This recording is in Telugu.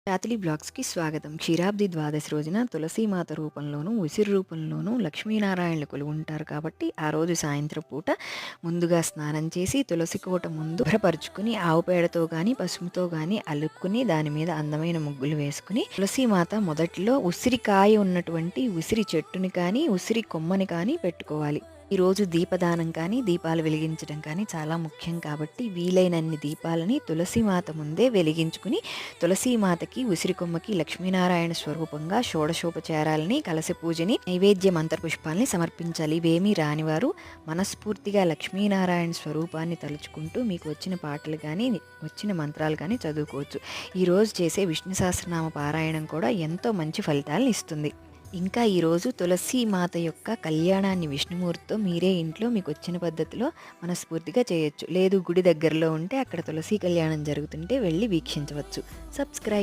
రాత్రి బ్లాగ్స్‌కి స్వాగతం. క్షీరాబ్ది ద్వాదశి రోజున తులసీమాత రూపంలోనూ, ఉసిరి రూపంలోనూ లక్ష్మీనారాయణులు కొలువుంటారు కాబట్టి, ఆ రోజు సాయంత్రం పూట ముందుగా స్నానం చేసి తులసి కోట ముందు శుభ్రపరుచుకుని, ఆవు పేడతో గానీ, పసుపుతో గానీ అలుక్కుని దాని మీద అందమైన ముగ్గులు వేసుకుని, తులసీమాత మొదట్లో ఉసిరికాయ ఉన్నటువంటి ఉసిరి చెట్టుని కానీ, ఉసిరి కొమ్మని కానీ పెట్టుకోవాలి. ఈరోజు దీపదానం కానీ, దీపాలు వెలిగించడం కానీ చాలా ముఖ్యం కాబట్టి, వీలైనన్ని దీపాలని తులసీమాత ముందే వెలిగించుకుని, తులసీమాతకి, ఉసిరికొమ్మకి లక్ష్మీనారాయణ స్వరూపంగా షోడశోపచారాలని, కలశ పూజని, నైవేద్య మంత్రపుష్పాల్ని సమర్పించాలి. ఇవేమీ రానివారు మనస్ఫూర్తిగా లక్ష్మీనారాయణ స్వరూపాన్ని తలుచుకుంటూ మీకు వచ్చిన పాటలు కానీ, వచ్చిన మంత్రాలు కానీ చదువుకోవచ్చు. ఈరోజు చేసే విష్ణు సహస్రనామ పారాయణం కూడా ఎంతో మంచి ఫలితాలను ఇస్తుంది. ఇంకా ఈరోజు తులసీమాత యొక్క కళ్యాణాన్ని విష్ణుమూర్తితో మీరే ఇంట్లో మీకు వచ్చిన పద్ధతిలో మనస్ఫూర్తిగా చేయొచ్చు. లేదు గుడి దగ్గరలో ఉంటే అక్కడ తులసి కళ్యాణం జరుగుతుంటే వెళ్ళి వీక్షించవచ్చు. సబ్స్క్రైబ్.